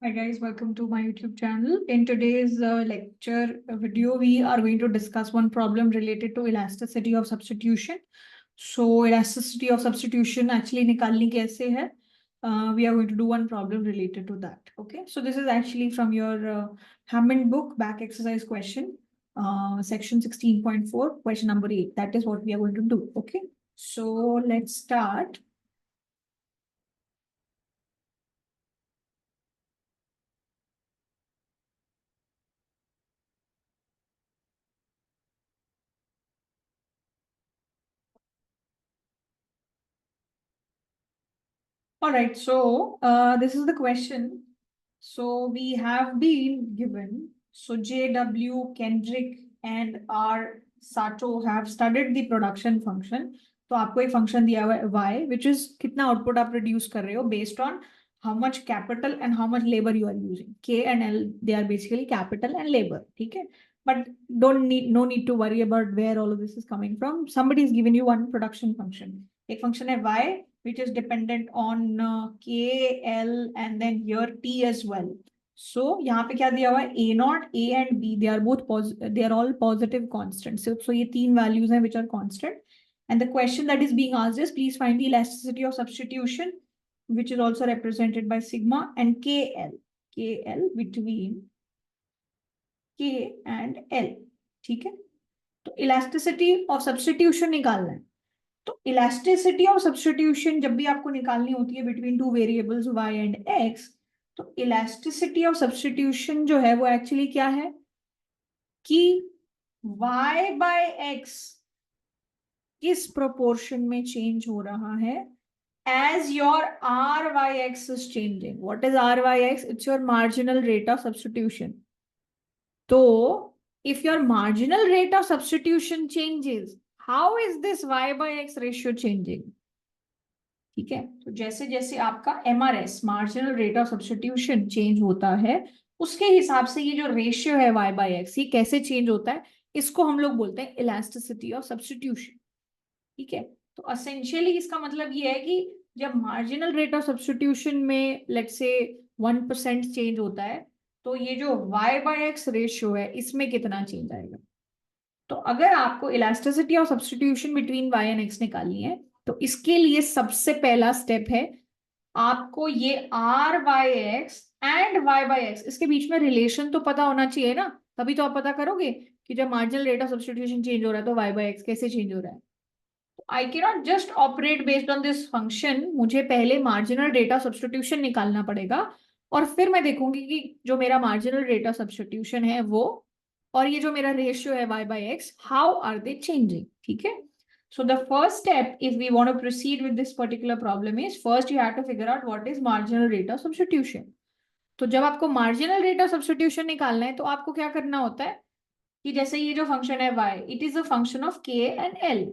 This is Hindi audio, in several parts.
Hi guys, welcome to my YouTube channel. In today's lecture video, we are going to discuss one problem related to elasticity of substitution. So elasticity of substitution actually निकालनी कैसे है? We are going to do one problem related to that. Okay, so this is actually from your Hammond book, back exercise question, section 16.4, question number 8. That is what we are going to do. Okay, so let's start. All right, so this is the question. So we have been given, so JW, Kendrick and R Sato have studied the production function. तो आपको एक फंक्शन दिया हुआ है y, which is कितना आउटपुट आप प्रोड्यूस कर रहे हो based on how much capital and how much labor you are using. K and L, they are basically capital and labor. ठीक है? But no need to worry about where all of this is coming from. Somebody has given you one production function. एक function है y which is dependent on K, L, and then here T as well. So यहाँ पे क्या दिया हुआ है? A naught, A and B, they are all positive constants. So ये तीन values हैं which are constant. And the question that is being asked is, please find the elasticity of substitution, which is also represented by sigma and KL. KL between K and L. ठीक है? तो elasticity of substitution निकालना है. तो इलास्टिसिटी ऑफ सब्स्टिट्यूशन जब भी आपको निकालनी होती है between two variables y and x, तो इलास्टिसिटी ऑफ सब्स्टिट्यूशन जो है वो एक्चुअली क्या है कि y बाय x किस प्रोपोर्शन में चेंज हो रहा है as your r by x is changing. What is r by x? It's your marginal rate of substitution. So if your marginal rate of substitution changes, how is this y by x ratio changing? ठीक है, तो जैसे जैसे आपका MRS, marginal rate of substitution, change होता है, उसके हिसाब से ये जो रेशियो है y बाय x, ये कैसे चेंज होता है, इसको हम लोग बोलते हैं इलास्टिसिटी ऑफ सब्स्टिट्यूशन. ठीक है, तो असेंशियली इसका मतलब ये है कि जब मार्जिनल रेट ऑफ सब्स्टिट्यूशन में लेट्स से 1% चेंज होता है, तो ये जो y बाय x रेशियो है इसमें कितना चेंज आएगा. तो अगर आपको elasticity of substitution between y and x निकालनी है, तो इसके लिए सबसे पहला स्टेप है आपको ये r by x and y by x, इसके बीच में रिलेशन तो पता होना चाहिए ना, तभी तो आप पता करोगे कि जब marginal rate of substitution change हो रहा है तो y बाय एक्स कैसे चेंज हो रहा है. I can not just operate based on this function, मुझे पहले मार्जिनल रेट ऑफ सब्स्टिट्यूशन निकालना पड़ेगा और फिर मैं देखूंगी कि जो मेरा मार्जिनल रेट ऑफ सब्स्टिट्यूशन है वो और ये जो मेरा रेशियो है y by x, how are they changing. ठीक है, so the first step if we want to proceed with this particular problem is, first you have to figure out what is marginal rate of substitution. तो जब आपको marginal rate of substitution निकालना है तो आपको क्या करना होता है कि जैसे ये जो फंक्शन है y, it is a function of k and l.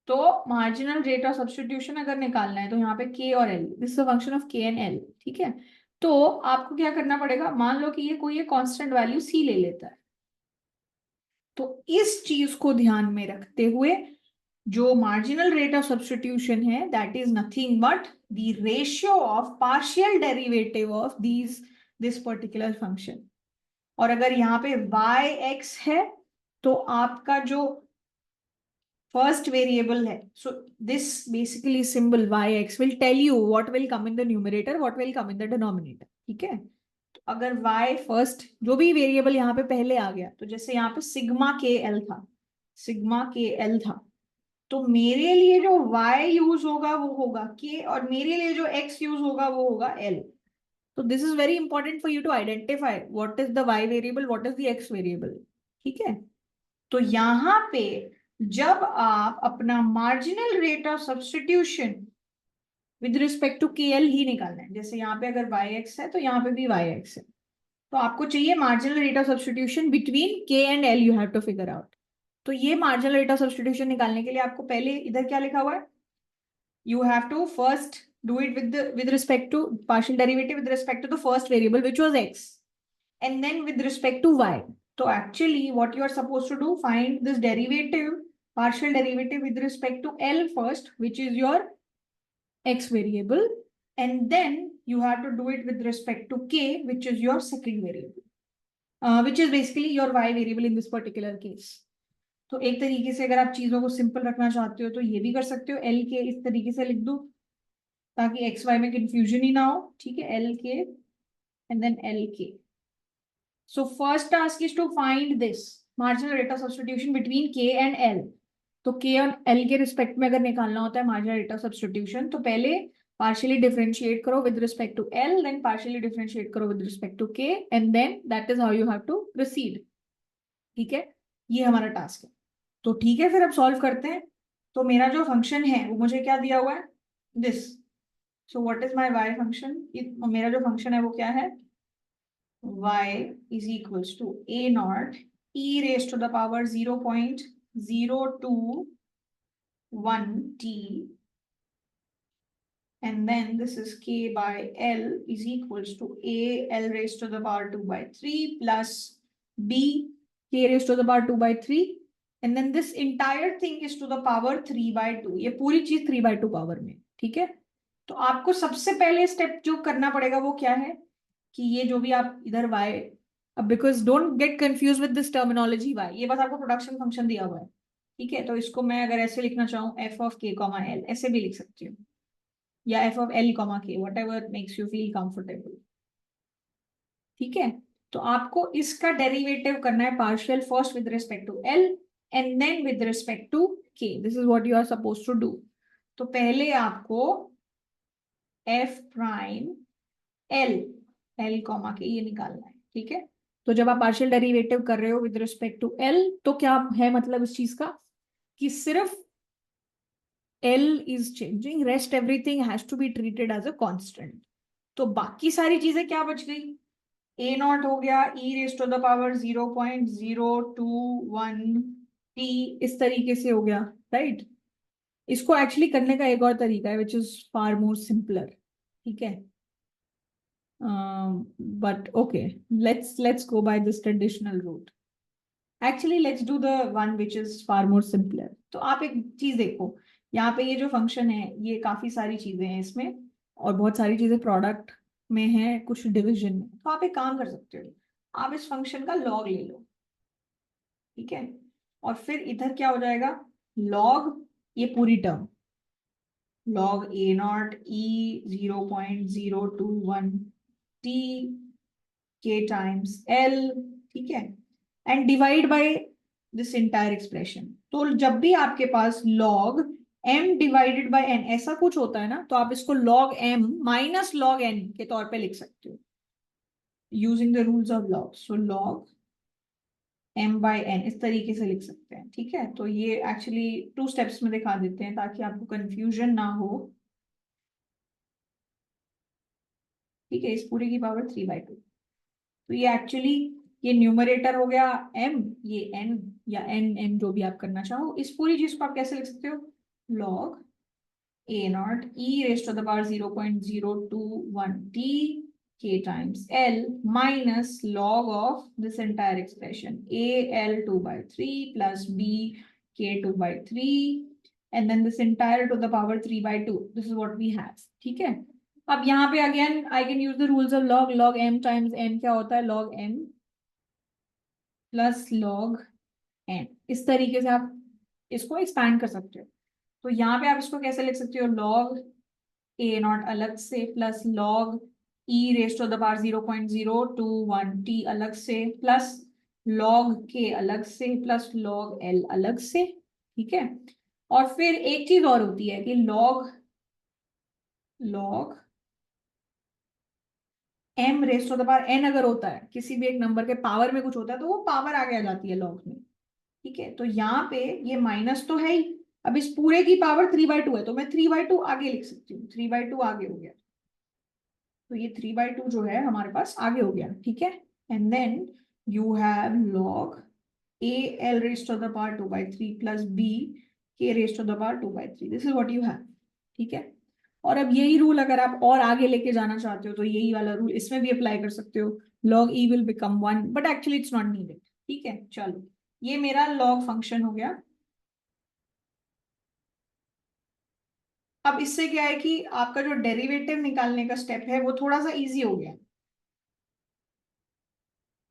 तो मार्जिनल रेट ऑफ सब्स्टिट्यूशन अगर निकालना है तो यहाँ पे k और l, this is a function of k and l. ठीक है, तो आपको क्या करना पड़ेगा, मान लो कि ये कोई कांस्टेंट वैल्यू c ले लेता है, तो इस चीज को ध्यान में रखते हुए जो मार्जिनल रेट ऑफ सब्स्टिट्यूशन है that is nothing but the ratio of partial derivative of this particular function. और अगर यहाँ पे y x है तो आपका जो फर्स्ट वेरिएबल है, so this basically symbol yx will tell you what will come in the numerator, what will come in the denominator. ठीक है, तो अगर y फर्स्ट जो भी वेरिएबल यहाँ पे पहले आ गया, तो जैसे यहाँ पे सिग्मा के एल था, सिग्मा के एल था, तो मेरे लिए जो y यूज होगा वो होगा k और मेरे लिए जो x यूज होगा वो होगा l. तो this is very important for you to identify what is the y variable, what is the x variable. ठीक है, तो यहां पे जब आप अपना marginal rate of substitution with respect to K L ही निकालना है, जैसे यहाँ पे अगर वाई एक्स है तो यहाँ पे भी वाई एक्स है, तो आपको चाहिए marginal rate of substitution between K and L, you have to figure out. तो ये मार्जिनल रेट ऑफ सब्स्टिट्यूशन निकालने के लिए आपको पहले इधर क्या लिखा हुआ है, you have to first do it with respect to partial derivative with respect to the first variable which was x, and then with respect to y. So actually what you are supposed to do, find this derivative, partial derivative with respect to L first, which is your x variable, and then you have to do it with respect to k, which is your second variable, which is basically your y variable in this particular case. तो एक तरीके से अगर आप चीजों को सिंपल रखना चाहते हो तो ये भी कर सकते हो, एल के इस तरीके से लिख दो ताकि एक्स वाई में कंफ्यूजन ही ना हो, ठीक है, एल के एंड देन एल के. So first task is to find this marginal rate of substitution between k and l. तो k और l के रिस्पेक्ट में अगर निकालना होता है marginal rate of substitution, तो पहले partially differentiate करो with respect to l, then partially differentiate करो with respect to k, and then that is how you have to proceed. ठीक है, ये हमारा टास्क है. तो ठीक है, फिर अब सॉल्व करते हैं. तो मेरा जो फंक्शन है वो मुझे क्या दिया हुआ है, this. So what is my y function, मेरा जो फंक्शन है वो क्या है, y is equals to a naught e raised to the power 0.021 t, and then this is k by l is equals to a l raised to the power 2 by 3 plus b k raised to the power 2 by 3, and then this entire thing is to the power 3 by 2. ये पूरी चीज 3 by 2 पावर में. ठीक है, तो आपको सबसे पहले स्टेप जो करना पड़ेगा वो क्या है कि ये जो भी आप इधर y, अब because don't get confuse with this terminology y, ये बस आपको प्रोडक्शन फंक्शन दिया हुआ है. ठीक है, तो इसको मैं अगर ऐसे लिखना चाहूँ f of k, l, ऐसे भी लिख सकती हूँ, या f of l, k, whatever makes you feel comfortable. ठीक है, तो आपको इसका डेरिवेटिव करना है partial first with respect to l and then with respect to k. This is what you are suppose to do. तो पहले आपको f प्राइम l के ये निकालना है. ठीक है, तो जब आप पार्शियल डेरिवेटिव कर रहे हो विद रिस्पेक्ट टू l, तो क्या है मतलब इस चीज का कि सिर्फ l is changing, rest everything has to be treated as a constant. तो बाकी सारी चीजें क्या बच गई, a नॉट हो गया e raise to the power 0.021 t, इस तरीके से हो गया, राइट. इसको एक्चुअली करने का एक और तरीका है which is far more simpler. ठीक है, but okay, let's go by this traditional route. Actually let's do the one which is far more simpler. तो आप एक चीज देखो, यहाँ पे ये जो फंक्शन है ये काफी सारी चीजें हैं इसमें, और बहुत सारी चीजें प्रोडक्ट में है, कुछ डिवीजन में. तो आप एक काम कर सकते हो, आप इस फंक्शन का लॉग ले लो. ठीक है, और फिर इधर क्या हो जाएगा, लॉग ये पूरी term, log a naught e 0.021 t k times l. ठीक है, and divide by this entire expression. तो जब भी आपके पास log m divided by n ऐसा कुछ होता है ना, तो आप इसको log m minus log n के तौर पे लिख सकते हो using the rules of log. So log m by n इस तरीके से लिख सकते हैं. ठीक है, तो ये एक्चुअली 2 स्टेप्स में दिखा देते हैं ताकि आपको कंफ्यूजन ना हो. ठीक है, इस पूरे की पावर 3/2. तो ये एक्चुअली ये न्यूमरेटर हो गया m, ये n या n जो भी आप करना चाहो. इस पूरी चीज को आप कैसे लिख सकते हो, log a naught e raised to the power 0.021 t k times l minus log of this entire expression a l 2/3 plus b k 2/3 and then this entire to the power 3/2. This is what we have. ठीक है, अब यहाँ पे again I can use the rules of log. Log m times n क्या होता है, log m plus log n. इस तरीके से आप इसको एक्सपैंड कर सकते हो. तो यहाँ पे आप इसको कैसे लिख सकते हो, लॉग a नॉट अलग से plus log e raise to the power 0.021 t अलग से प्लस लॉग k अलग से प्लस लॉग l अलग से. ठीक है, और फिर एक चीज और होती है कि log m raise to the power n अगर होता है, किसी भी एक नंबर के पावर में कुछ होता है, तो वो पावर आगे आ जाती है लॉग में. ठीक है, तो यहाँ पे ये माइनस तो है ही, अब इस पूरे की पावर 3/2 है, तो मैं 3/2 आगे लिख सकती हूँ. 3/2 आगे हो गया, तो ये 3/2 जो है हमारे पास आगे हो गया. ठीक है, and then you have log a l raise to the power 2/3 plus b k raise to the power 2/3. This is what you have. ठीक है, और अब यही रूल अगर आप और आगे लेके जाना चाहते हो तो यही वाला रूल इसमें भी अप्लाई कर सकते हो. log e will become 1, but actually it's not needed. ठीक है, चलो ये मेरा log फंक्शन हो गया. अब इससे क्या है कि आपका जो डेरिवेटिव निकालने का स्टेप है वो थोड़ा सा इजी हो गया।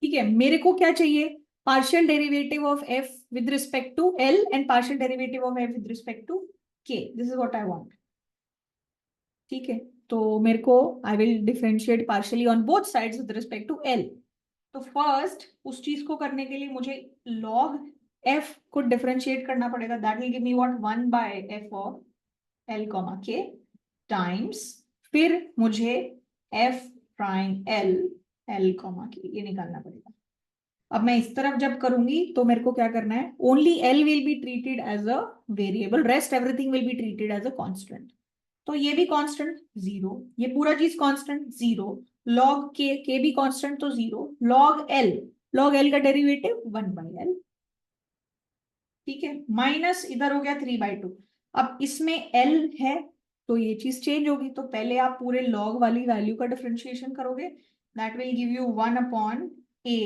ठीक है, मेरे को क्या चाहिए, partial derivative of F with respect to L and partial derivative of F with respect to K, this is what I want. ठीक है, तो मेरे को I will differentiate partially on both sides with respect to L. तो फर्स्ट उस चीज को करने के लिए मुझे log f को डिफरेंशिएट करना पड़ेगा, that will give me what 1 by f of l comma k times, फिर मुझे f prime l l comma k ये निकालना पड़ेगा। अब मैं इस तरफ जब करूंगी तो मेरे को क्या करना है, only l will be treated as a variable, rest everything will be treated as a constant. तो ये भी कांस्टेंट जीरो, ये पूरा चीज कांस्टेंट जीरो, लॉग के भी कांस्टेंट तो जीरो, लॉग एल का डेरिवेटिव 1/l। ठीक है, माइनस इधर हो गया 3/2। अब इसमें l है तो ये चीज चेंज होगी, तो पहले आप पूरे लॉग वाली वैल्यू का डिफरेंशिएशन करोगे, that will give you 1/a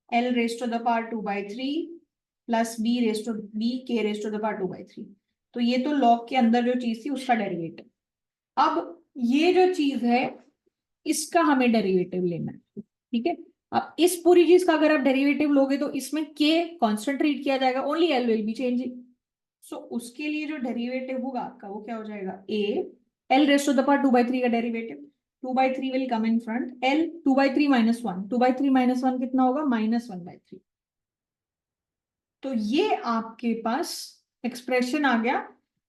l raise to the power 2/3 plus b raise to b k raise to the power 2/3। तो ये तो लॉग के अंदर जो चीज थी उसका डेरिवेटिव। अब ये जो चीज है इसका हमें डेरिवेटिव लेना है। ठीक है, अब इस पूरी चीज का अगर आप डेरिवेटिव लोगे तो इसमें के कांस्टेंट ट्रीट किया जाएगा, only L will be changing. So उसके लिए जो डेरिवेटिव होगा आपका वो क्या हो जाएगा, A L raise to the power 2/3 का derivative, 2/3 will come in front, L 2/3 minus 1, 2/3 minus 1 कितना होगा, -1/3। तो ये आपके पास एक्सप्रेशन आ गया।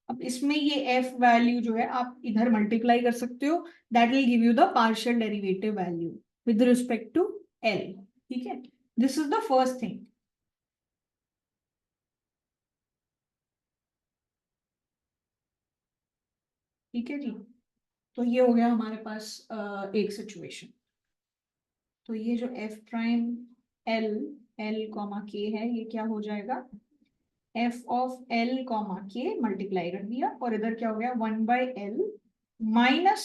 अब इसमें ये एफ वैल्यू जो है आप इधर मल्टीप्लाई कर सकते हो, that will give you the partial derivative value with respect to L. ठीक है, this is the first thing. ठीक है जी, तो ये हो गया हमारे पास एक सिचुएशन। तो ये जो F prime L L comma के है ये क्या हो जाएगा, एफ ऑफ एल कॉमा के मल्टीप्लाई कर दिया, और इधर क्या हो गया 1/l माइनस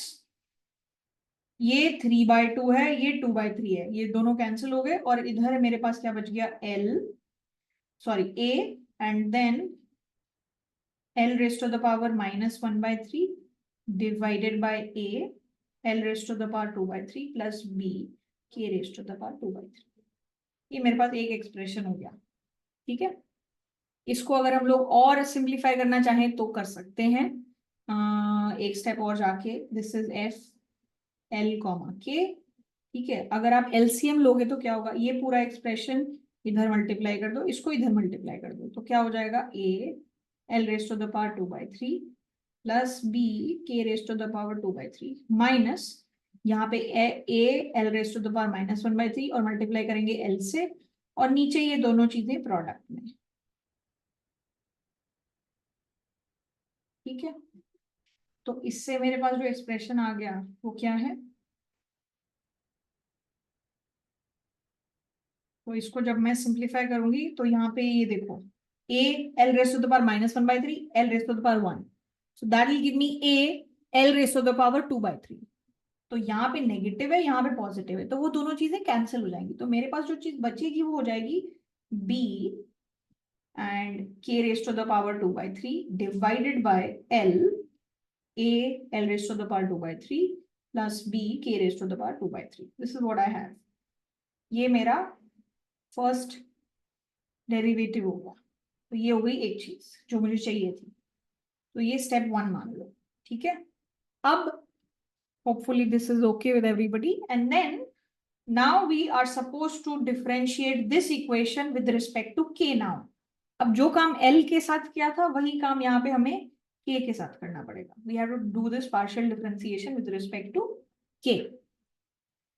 ये 3/2 है, ये 2/3 है, ये दोनों कैंसिल हो गए, और इधर मेरे पास क्या बच गया, L sorry A and then L raise to the power -1/3 divided by A L raise to the power 2/3 plus B K raise to the power 2/3। ये मेरे पास एक एक्सप्रेशन हो गया। ठीक है, इसको अगर हम लोग और सिंप्लीफाई करना चाहें तो कर सकते हैं, एक स्टेप और जाके, this is F L comma के। ठीक है, अगर आप एलसीएम लोगे तो क्या होगा, ये पूरा एक्सप्रेशन इधर मल्टीप्लाई कर दो, इसको इधर मल्टीप्लाई कर दो, तो क्या हो जाएगा, A L raise to the power 2/3 plus B K raise to the power 2/3 minus यहाँ पे A L raise to the power -1/3 और मल्टीप्लाई करेंगे एल से, और नीचे ये दोनों चीजें प्रोडक्ट में। ठीक है, तो इससे मेरे पास जो एक्सप्रेशन आ गया वो क्या है, तो इसको जब मैं सिंप्लीफाई करूंगी तो यहाँ पे ये देखो, A L raise to the power -1/3 L raise to the power 1, so that will give me A L raise to the power 2/3। तो यहाँ पे नेगेटिव है, यहाँ पे पॉजिटिव है, तो वो दोनों चीजें कैंसिल हो जाएंगी, तो मेरे पास जो चीज बचेगी वो हो जाएगी B and K raise to the power 2/3 divided by L A L raise to the power 2/3 plus B K raise to the power 2/3। This is what I have, ये मेरा फर्स्ट डेरिवेटिव होगा। तो ये हो गई एक चीज जो मुझे चाहिए थी, तो ये स्टेप 1 मान लो। ठीक है, अब hopefully this is okay with everybody, and then now we are supposed to differentiate this equation with respect to k now। अब जो काम l के साथ किया था वही काम यहाँ पे हमें k के साथ करना पड़ेगा, we have to do this partial differentiation with respect to k।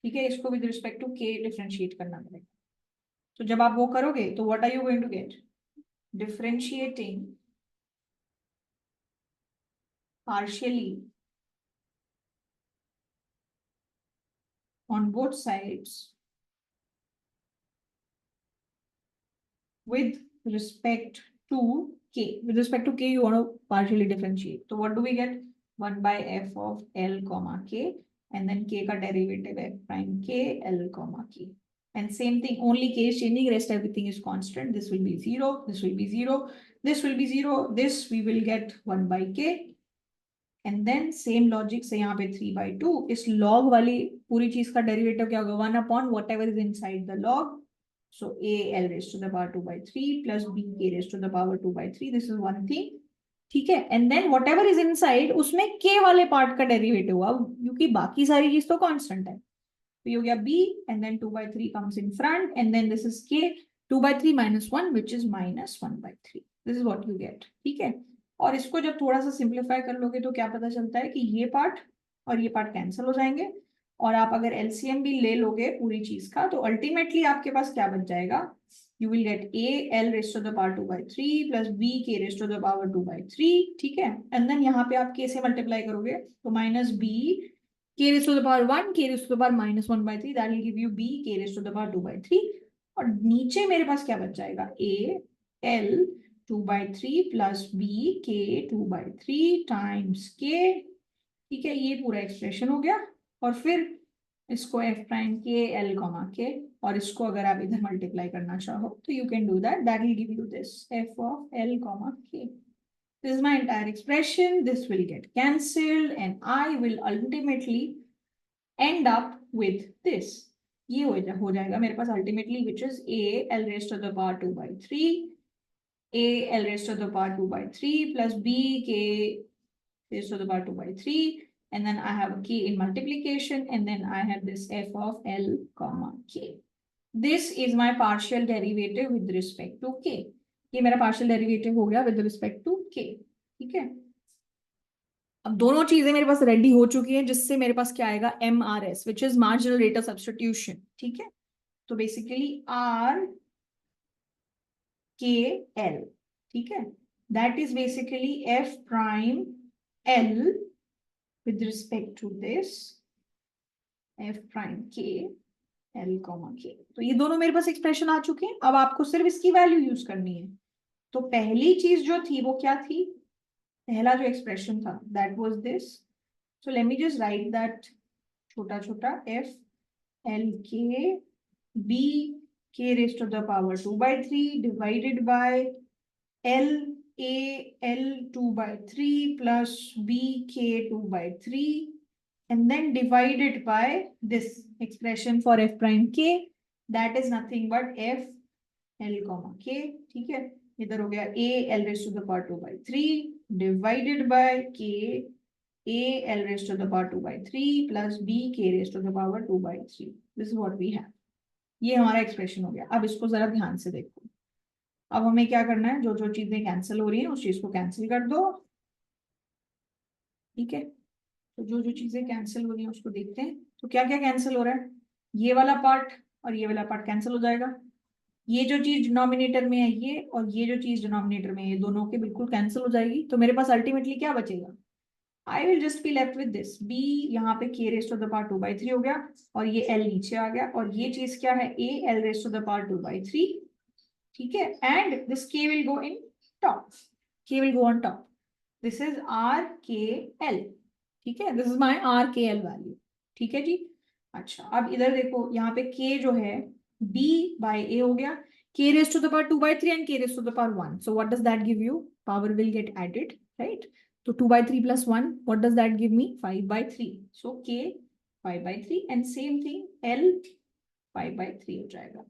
ठीक है, इसको with respect to k differentiate करना पड़ेगा। तो जब आप वो करोगे तो what are you going to get, differentiating partially on both sides with respect to k. With respect to k, you want to partially differentiate. So what do we get? 1/f of l comma k, and then k ka derivative f prime k l comma k. And same thing, only k is changing, rest everything is constant. This will be 0, this will be 0, this will be 0, this we will get 1/k. And then same logic से यहाँ पे 3/2, इस लॉग वाली पूरी चीज का डेरिवेटिव क्या होगा, 1/whatever is inside the log. So a l raised to the power 2/3 plus b k raised to the power 2/3. This is one thing. ठीक है. And then whatever is inside उसमें k वाले पार्ट का डेरिवेटिव हुआ, क्योंकि बाकी सारी चीज तो कांस्टेंट है. तो ये हो गया b and then 2/3 comes in front and then this is k 2/3 minus 1 which is minus 1/3. This is what you get. ठीक है. और इसको जब थोड़ा सा सिंप्लीफाई कर लोगे तो क्या पता चलता है कि ये पार्ट और ये पार्ट कैंसिल हो जाएंगे, और आप अगर एलसीएम भी ले लोगे पूरी चीज का तो अल्टीमेटली आपके पास क्या बच जाएगा, you will get a l raised to the power 2/3 plus b k raised to the power 2/3. ठीक है. एंड देन यहाँ पे आप k से मल्टीप्लाई करोगे तो minus b k raised to the power 1 k raised to the power minus 1/3, that will give you b k raised to the power 2/3. और नीचे मेरे पास क्या बच जाएगा, a l 2/3 plus b k 2/3 times k. ठीक है. ये पूरा एक्सप्रेशन हो गया. और फिर इसको f प्राइम के l कॉमा के, और इसको अगर आप इधर मल्टीप्लाई करना चाहो तो you can do that, that will give you this f of l comma K. This is my entire expression. This will get cancelled and I will ultimately end up with this. ये हो जाएगा मेरे पास ultimately which is a l raised to the power 2/3 a l raised to the power 2/3 plus b k raised to the power 2/3. And then I have k in multiplication, and then I have this f of l comma k. This is my partial derivative with respect to k. ये मेरा partial derivative हो गया with respect to k. ठीक है. अब दोनों चीजें मेरे पास रेडी हो चुकी हैं, जिससे मेरे पास क्या आएगा, MRS, which is marginal rate of substitution. ठीक है. तो बेसिकली R K L. ठीक है. That is basically f prime L with respect to this f prime k l comma k. तो ये दोनों मेरे पास एक्सप्रेशन आ चुके हैं. अब आपको सिर्फ इसकी वैल्यू यूज करनी है. तो पहली चीज जो थी वो क्या थी, पहला जो एक्सप्रेशन था that was this. So let me just right that छोटा छोटा f l k b k raised to the power 2/3 divided by l a l 2/3 plus b k 2/3 and then divided by this expression for f prime k, that is nothing but f l comma k. ठीक है. इधर हो गया a l raised to the power 2/3 divided by k a l raised to the power 2/3 plus b k raised to the power 2/3. This is what we have. ये हमारा एक्सप्रेशन हो गया. अब इसको जरा ध्यान से देखो. अब हमें क्या करना है, जो जो चीजें कैंसिल हो रही हैं उस चीज को कैंसिल कर दो. ठीक है. तो जो जो चीजें कैंसिल हो रही हैं उसको देखते हैं. तो क्या क्या कैंसिल हो रहा है, ये वाला पार्ट और ये वाला पार्ट कैंसिल हो जाएगा. ये जो चीज डिनोमिनेटर में है ये, और ये जो चीज डिनोमिनेटर में है, ये दोनों के बिल्कुल कैंसिल हो जाएगी. तो मेरे पास अल्टीमेटली क्या बचेगा, I will just be left with this b, यहाँ पे k raise to the power 2/3 हो गया, और ये l नीचे आ गया, और ये चीज क्या है, a l raise to the power 2/3. ठीक है. And this k will go in top, k will go on top. This is r k l. ठीक है. This is my r k l value. ठीक है जी. अच्छा, अब इधर देखो, यहाँ पे k जो है b by a हो गया, k raised to the power 2/3 and k raised to the power 1. So what does that give you? Power will get added, right? So 2/3 plus 1, what does that give me? 5/3. So k 5/3 and same thing l 5/3 हो जाएगा.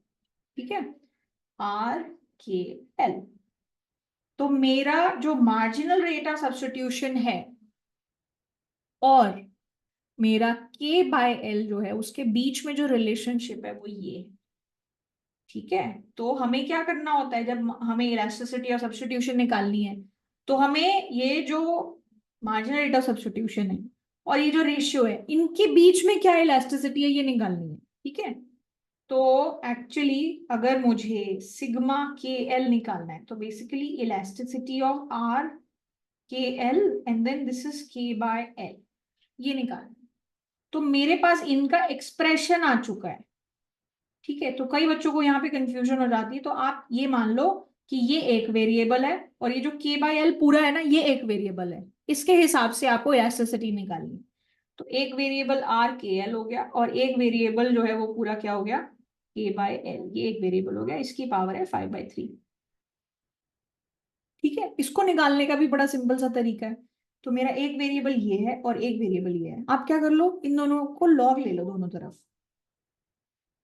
ठीक है. r k l. तो मेरा जो मार्जिनल रेट ऑफ सब्स्टिट्यूशन है और मेरा k बाय l जो है उसके बीच में जो रिलेशनशिप है वो ये. ठीक है. तो हमें क्या करना होता है, जब हमें इलास्टिसिटी और सब्स्टिट्यूशन निकालनी है तो हमें ये जो मार्जिनल रेट ऑफ सब्स्टिट्यूशन है और ये जो रेशियो है, इनके बीच में क्या इलास्टिसिटी है ये निकालनी है. ठीक है. तो एक्चुअली अगर मुझे सिग्मा के एल निकालना है तो basically elasticity of R K L and then this is K by L, ये निकालना है. तो मेरे पास इनका एक्सप्रेशन आ चुका है. ठीक है. तो कई बच्चों को यहाँ पे कंफ्यूजन हो जाती है. तो आप ये मान लो कि ये एक वेरिएबल है और ये जो k बाय एल पूरा है ना ये एक वेरिएबल है. इसके हिसाब से आपको इलास्टिसिटी निकालनी. तो एक वेरिएबल आर के एल हो गया और एक वेरिएबल जो है वो पूरा क्या हो गया, k बाय एल. ये एक वेरिएबल हो गया, इसकी पावर है 5/3. ठीक है. इसको निकालने का भी बड़ा सिंपल सा तरीका है. तो मेरा एक वेरिएबल ये है और एक वेरिएबल ये है। आप क्या कर लो, इन दोनों को लॉग ले लो दोनों तरफ।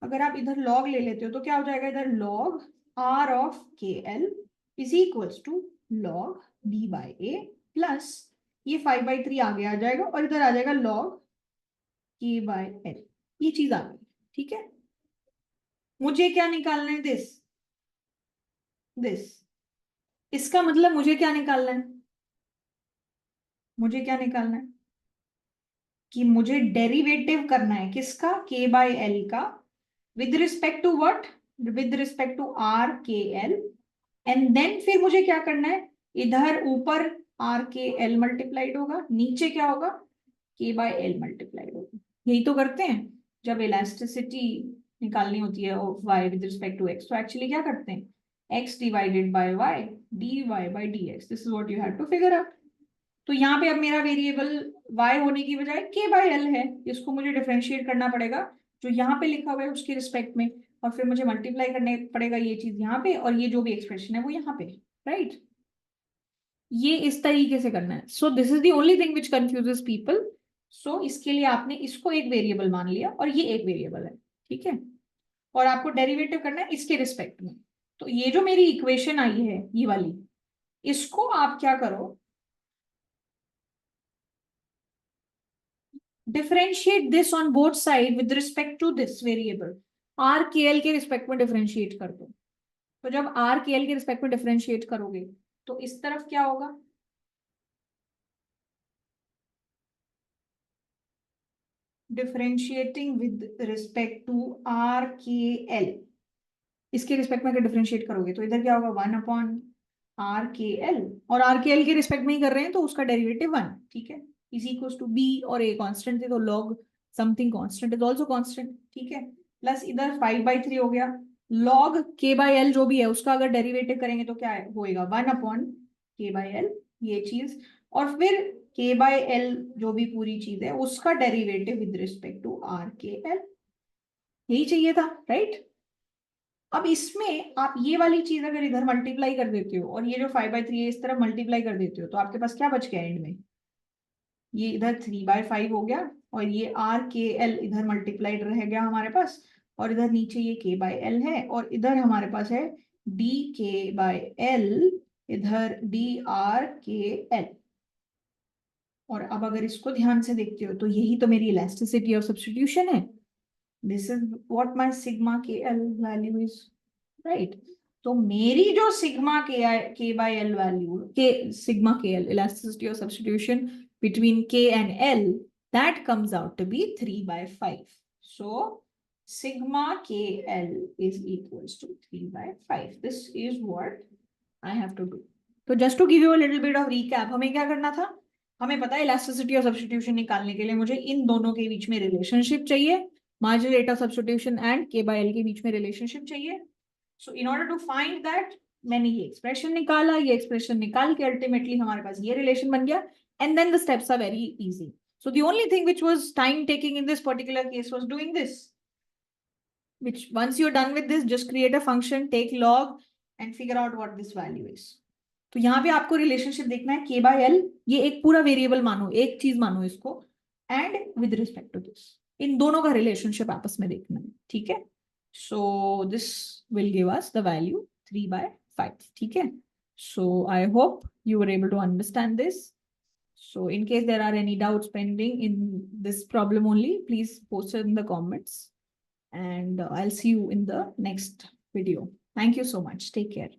अगर आप इधर लॉग ले लेते हो तो क्या हो जाएगा, इधर log r of K L is equals to log d by A plus ये 5/3 आगे आ जाएगा और इधर आ जाएगा लॉग k बाई एल। ये चीज आ गई, ठीक है। मुझे क्या निकालना है, दिस। इसका मतलब मुझे क्या निकालना है, मुझे क्या निकालना है कि मुझे डेरिवेटिव करना है किसका, k बाई एल का, with respect to what, with respect to R K L. And then फिर मुझे क्या करना है, इधर ऊपर आर के एल मल्टीप्लाइड होगा, नीचे क्या होगा, k बाई एल मल्टीप्लाइड होगा। यही तो करते हैं जब इलास्टिसिटी निकालनी होती है y with respect to x। तो एक्चुअली क्या करते हैं, x divided by y dy by dx, this is what you have to figure out. तो यहाँ पे अब मेरा वेरिएबल y होने की बजाय k बाई एल है, इसको मुझे डिफरेंशिएट करना पड़ेगा जो यहाँ पे लिखा हुआ है उसके रिस्पेक्ट में, और फिर मुझे मल्टीप्लाई करने पड़ेगा ये चीज यहाँ पे, और ये जो भी एक्सप्रेशन है वो यहाँ पे, राइट। ये इस तरीके से करना है। So this is the only thing which confuses people. So इसके लिए आपने इसको एक वेरिएबल मान लिया और ये एक वेरिएबल है, ठीक है, और आपको डेरिवेटिव करना है इसके रिस्पेक्ट में। तो ये जो मेरी इक्वेशन आई है ये वाली, इसको आप क्या करो, differentiate this on both side with respect to this variable, R K L के रिस्पेक्ट में डिफरेंशिएट कर दो। तो जब आर के एल के रिस्पेक्ट में डिफरेंशिएट करोगे तो इस तरफ क्या होगा, differentiating with respect to R K L, इसके रिस्पेक्ट में अगर डिफरेंशिएट करोगे तो इधर क्या होगा, 1 अपॉन आर के एल, और आर के एल के रिस्पेक्ट में ही कर रहे हैं तो उसका डेरिवेटिव 1, ठीक है, इज इक्वल टू बी, और ए कांस्टेंट है तो log something constant is also constant, ठीक है, प्लस इधर 5/3 हो गया, लॉग के बाई एल जो भी है उसका अगर डेरिवेटिव करेंगे तो क्या होएगा, 1 अपॉन के बाई एल, ये चीज, और फिर के बाई एल जो भी पूरी चीज है उसका derivative with respect to R K L. यही चाहिए था, राइट। अब इसमें आप ये वाली चीज अगर इधर मल्टीप्लाई कर देते हो और ये जो 5/3 है इस तरफ मल्टीप्लाई कर देते हो तो आपके पास क्या बच गया एंड में, ये इधर 3/5 हो गया, और ये आर के एल इधर मल्टीप्लाइड रह गया हमारे पास, और इधर नीचे ये के बाई एल है, और इधर हमारे पास है डी के बाई एल, इधर डी आर के एल। और अब अगर इसको ध्यान से देखते हो तो यही तो मेरी इलास्टिसिटी ऑफ सब्स्टिट्यूशन है, this is what my sigma K L value is, right. तो मेरी जो sigma K by L value, के sigma K L elasticity of substitution between K and L, that comes out to be 3/5। So sigma kl is equals to 3/5. This is what I have to do. तो just to give you a little bit of recap, हमें क्या करना था, हमें पता है इलास्टिसिटी ऑफ सब्स्टिट्यूशन निकालने के लिए मुझे इन दोनों के बीच में रिलेशनशिप चाहिए, marginal rate of substitution and K by L के बीच में रिलेशनशिप चाहिए। So in order to find that मैंने ये एक्सप्रेशन निकाला, ये एक्सप्रेशन निकाल के अल्टीमेटली हमारे पास ये रिलेशन बन गया, and then the steps are very easy. So the only thing which was time taking in this particular case was doing this, which once you're done with this, just create a function, take log and figure out what this value is. तो यहाँ पे आपको रिलेशनशिप देखना है k बाई एल, ये एक पूरा वेरिएबल मानो, एक चीज मानो इसको, and with respect to this, इन दोनों का रिलेशनशिप आपस में देखना है, ठीक है। So this will give us the value 3/5, ठीक है। So I hope you were able to understand this. So in case there are any doubts pending in this problem only, please post it in the comments, and I'll see you in the next video. Thank you so much. Take care.